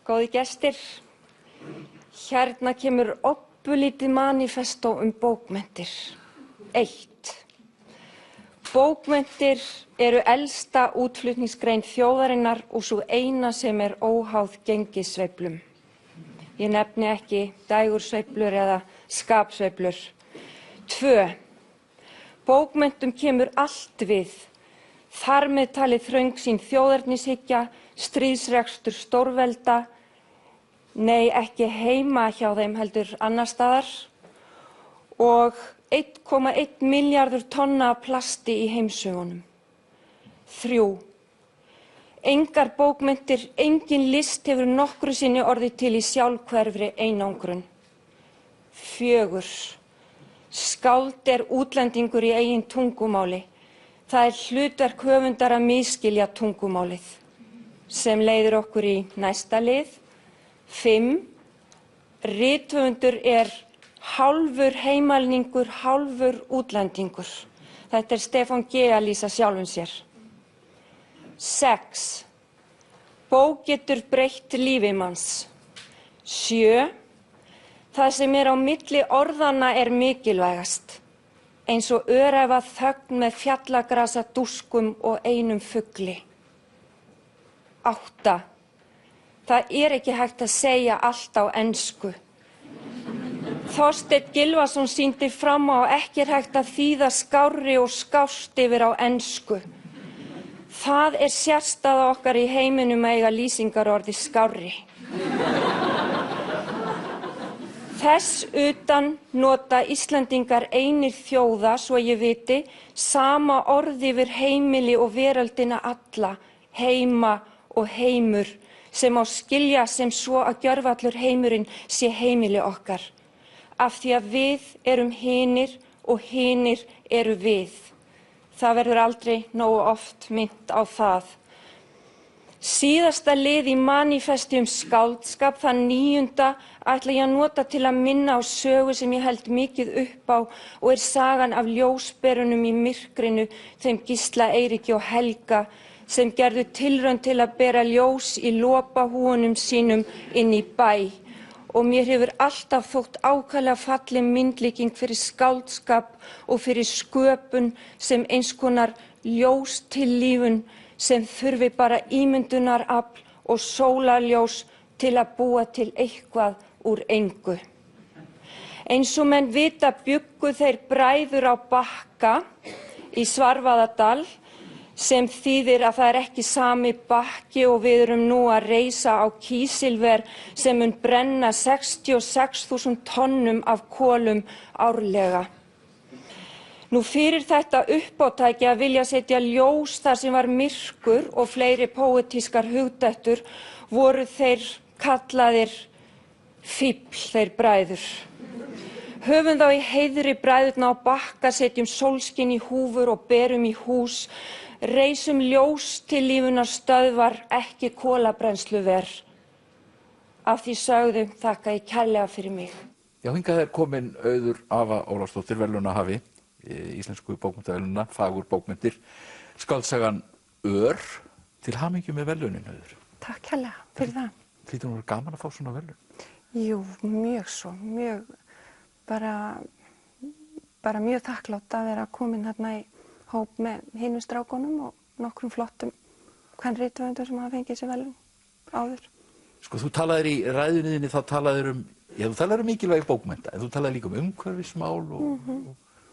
Góði gestir, hérna kemur obbulítið manifestó bókmenntir. 1. Bókmenntir eru elsta útflutningsgrein þjóðarinnar og sú eina sem óháð gengissveiflum. Ég nefni ekki dægursveiflur eða skapsveiflur. 2. Bókmenntum kemur allt við. Þar með talið þröngsýn þjóðernishyggja, stríðsrekstur stórvelda, nei ekki heima hjá þeim heldur annars staðar, og 1,1 milljarður tonna af plasti í heimssögunum. 3. Engar bókmenntir, engin list hefur nokkru sinni orðið til í sjálfhverfri einangrun. 4. Skáld útlendingur í eigin tungumáli. Það hlutverk höfundar að misskilja tungumálið, sem leiðir okkur í næsta lið. 5. Rithöfundur hálfur heimalningur, hálfur útlendingur. Þetta Stefán G. að lýsa sjálfum sér. 6. Bók getur breytt lífi manns. 7. Það sem á milli orðanna mikilvægast, eins og öræfa þögn með fjallagrasa dúskum og einum fugli. 8. Það ekki hægt að segja allt á ensku. Þorsteinn Gylfason sýndi fram á að ekki hægt að þýða skárri og skást yfir á ensku. Það sérstaða okkar í heiminum að eiga lýsingarorði skárri. Þess utan nota Íslendingar einir þjóða, svo ég viti, sama orði yfir heimili og veröldina alla, heima og heimur, sem skilja sem svo að gjörvallur heimurinn sé heimili okkar. Af því að við erum hinir og hinir eru við. Það verður aldrei nógu oft minnt á það. Síðasta lið í manifesti skáldskap, þann 9. ætla ég að nota til að minna á sögu sem ég held mikið upp á og sagan af ljósberunum í myrkrinu, þeim Gísla, Eiríki og Helga, sem gerðu tilraun til að bera ljós í lopahúfunum sínum inn í bæ. Og mér hefur alltaf þótt ákaflega falleg myndlíking fyrir skáldskap og fyrir sköpun sem eins konar ljóstillífun sem þurfi bara ímyndunarafl og sólarljós til að búa til eitthvað úr engu. Eins og menn vita bjuggu þeir bræður á Bakka í Svarfaðardal, sem þýðir að það ekki sami Bakki og við erum nú að reisa á kísilver sem mun brenna 66.000 tonnum af kolum árlega. Nú fyrir þetta uppátæki að vilja setja ljós þar sem var myrkur og fleiri póetískar hugdættur voru þeir kallaðir fífl, þeir bræður. Höfum þá í heiðri bræðurna á Bakka, setjum sólskin í húfur og berum í hús, reisum ljós til lífunar stöðvar, ekki kolabrennsluver. Af því sögðu þakka ég kærlega fyrir mig. Já, hingað komin Auður Ava Ólafsdóttir, verðlaunahafi Íslensku bókmenntaverðlauna, fagur bókmenntir, skáldsagan Ör. Til hamingju með verðlaunin, Auður. Takk kærlega fyrir það. Hlýtur nú gaman að fá svona verðlaun? Jú, mjög svo, mjög bara mjög þakklátt að vera komin þarna í hóp með hinum strákunum og nokkrum flottum kvenrithöfundum sem hafa fengið sér verðlaun áður. Sko, þú talaðir í ræðunni þinni, þá talaðir þú talaðir mikilvægi bókmennta, en þú talaðir líka umhverfismál og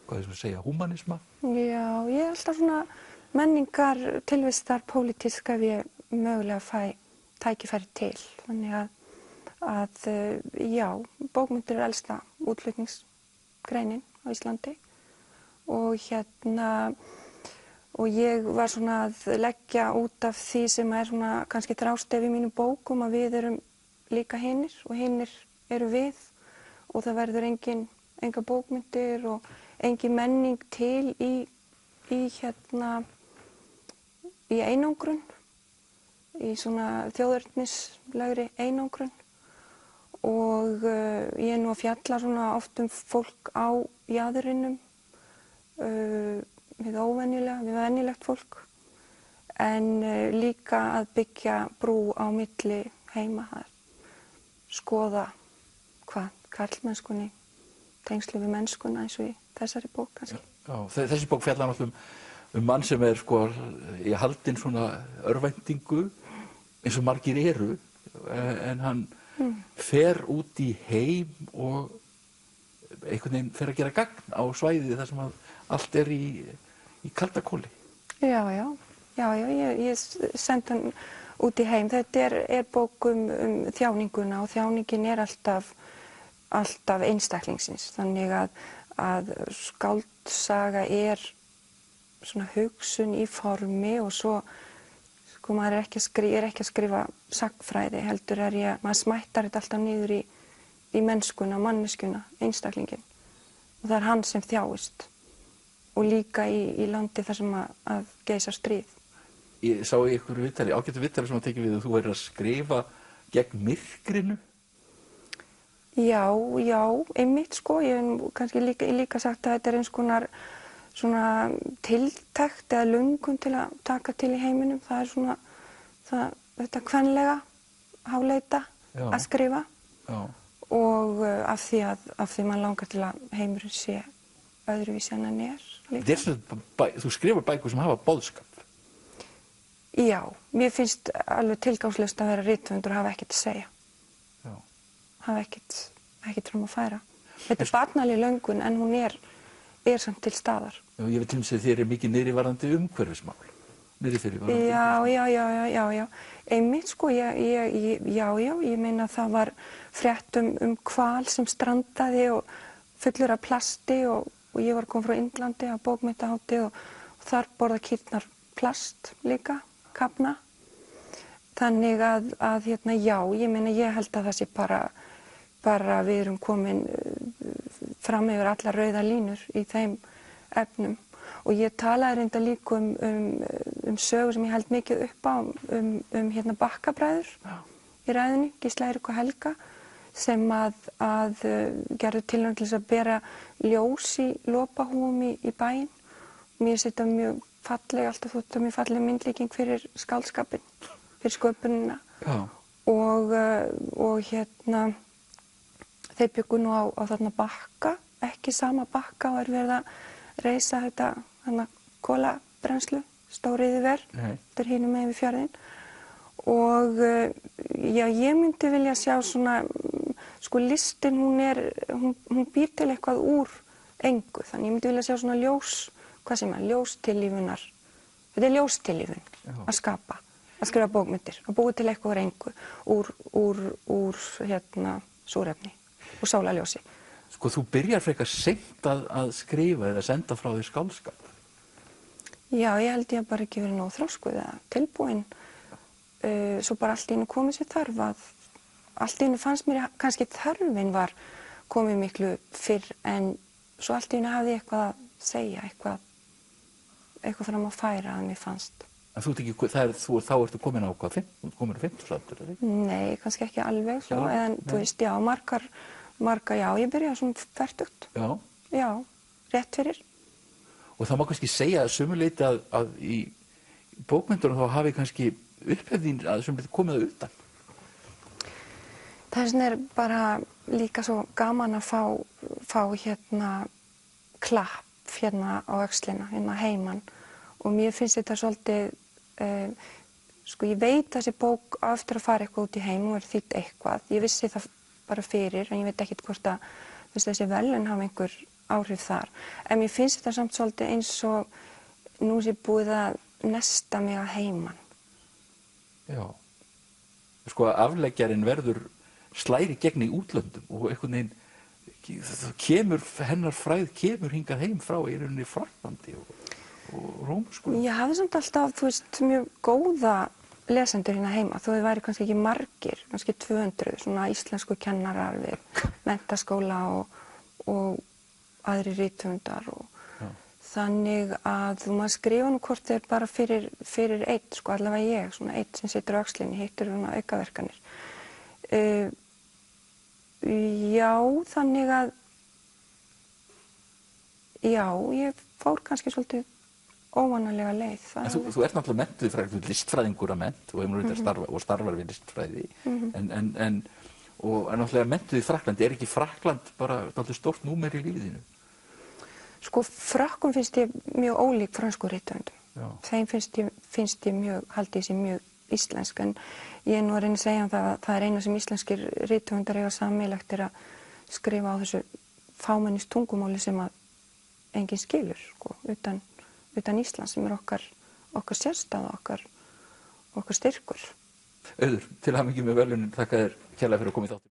hvað þessum að segja, húmanisma? Já, ég alltaf svona menningar, tilvistar, pólitísk ef ég mögulega fæ tækifæri til. Þannig að já, bókmenntir elsta útflutningsgreinin á Íslandi og og ég var svona að leggja út af því sem svona kannski þrástef í mínum bókum að við erum líka hinir og hinir eru við og það verður engar bókmenntir og engin menning til í einangrun, í svona þjóðernislegri einangrun og ég nú að fjalla svona oft fólk á jaðrinum, við venjulegt fólk, en líka að byggja brú á milli heima. skoða karlmennskunni, tengslu við mennskuna eins og í þessari bók kannski. Já, þessi bók fjallar náttúrulega mann sem er í haldinn svona örvæntingu eins og margir eru en hann fer út í heim og einhvern veginn fer að gera gagn á svæði þar sem að allt er í kalda koli. Já, ég sendi hann út í heim. Þetta er bók um þjáninguna og þjáningin er alltaf einstaklingsins. Þannig að skáldsaga er svona hugsun í formi og svo sko maður er ekki að skrifa sagnfræði, heldur maður smættar þetta alltaf niður í mennskuna, manneskjuna, einstaklingin. Og það er hann sem þjáist og líka í landi þar sem að geisa stríð. Ég sá í ykkur ágættu viðtali sem að tekið við að þú værir að skrifa gegn myrkrinu. Já, einmitt sko. Ég hef kannski líka sagt að þetta er eins konar svona tiltekt eða löngun til að taka til í heiminum. Það er svona þetta kvenlega háleita að skrifa. Já. Og af því mann langar til að heimurinn sé öðruvísi en hann er. Þú skrifar bækur sem hafa boðskap. Já, mér finnst alveg tilgangslaust að vera rithöfundur og hafa ekkert að segja. Já. Hafa ekkert fram að færa. Þetta er barnaleg löngun en hún er samt til staðar. Já, ég veit til þess að þér er mikið niðri varðandi umhverfismál. Niðri fyrir varðandi umhverfismál. Já. Einmitt sko, ég meina það var frétt um hval sem strandaði og fullur af plasti og ég var komin frá Indlandi á bókmenntahátíð og þar borða kýrnar plast líka, kafna. Þannig að já, ég meina ég held að það sé bara við erum komin fram yfir allar rauðar línur í þeim efnum. Og ég talaði reynda líka um sögur sem ég held mikið upp á Bakkabræður í ræðunni, Gísla, Eirík og Helga, sem að gerðu tilraun til þess að bera ljós í lopahúfum í bæinn. Mér finnst þetta mjög falleg, alltaf þótt mjög falleg myndlíking fyrir skáldskapinn, fyrir sköpunina. Og þeir bjuggu nú á þarna Bakka, ekki sama Bakka og er verið að reisa þetta kolabrennslu, stóriðjuver, þetta er hinum megin við fjörðinn. Og já, ég myndi vilja sjá svona, sko listin hún býr til eitthvað úr engu, þannig ég myndi vilja sjá svona ljóstillífunar. Þetta er ljóstillífun að skapa, að skrifa bókmyndir, að búa til eitthvað úr engu, úr súrefni og sólarljósi. Sko þú byrjar frekar seint að skrifa eða senda frá því skáldskap. Já, ég held ég bara ekki verið nóg þroskuð eða tilbúin. Svo bara allt í einu komið sér þörf allt í einu fannst mér kannski þörfin var komið miklu fyrr en svo allt í einu hafði ég eitthvað að segja, eitthvað fram að færa að mér fannst. En þá ertu komin á hvað, komin á 50-aldur, eða ekki? Nei, kannski ekki alveg svo, en þú veist, já, margar, já, ég byrjaði svona fertugt. Já, rétt fyrir. Og það má kannski segja að sumuleyti að í bókmyndunum þá hafi kannski upphefðin að sumuleyti komið að utan. Þess vegna er bara líka svo gaman að fá klapp á öxlina, heiman. Og mér finnst þetta svolítið, sko ég veit að þessi bók á eftir að fara eitthvað út í heim og er þýdd eitthvað. Ég vissi það bara fyrir, en ég veit ekkert hvort að þessi verðlaun hafa einhver áhrif þar. En mér finnst þetta samt svolítið eins og nú sé búið að nesta mig að heiman. Já. Sko afleggjarinn slæri gegn í útlöndum og einhvern veginn hennar fræð kemur hingað heim frá í rauninni Frakklandi og Róm, sko. Ég hafði samt alltaf, þú veist, mjög góða lesendur hérna heima, þó þau væri kannski ekki margir, kannski 200, svona íslensku kennarar við menntaskóla og aðri rithöfundar og þannig að maður skrifa nú hvort þeir bara fyrir einn, sko allavega ég, svona einn sem situr á öxlinni, hittir svona aukaverkanir. Já, þannig að já, ég fór kannski svolítið óvanalega leið. En þú ert náttúrulega menntuð listfræðingur að mennt og hefur starfar við listfræði og er náttúrulega menntuð í Frakklandi. Er ekki Frakkland bara dálítið stórt númer í lífið þínu? Sko, Frökkum finnst ég mjög ólík frönsku rithöfundum. Þeim finnst ég mjög, haldi ég sé mjög íslensk, en ég er nú að reyna að segja að það er eina sem íslenskir rithöfundar eiga sameiginlegt er að skrifa á þessu fámennist tungumáli sem að enginn skilur, sko, utan Íslands, sem er okkar sérstaða, okkar styrkur. Auður, til hamingju með verðlaunin. Þakka þér kærlega fyrir að koma í þáttinn.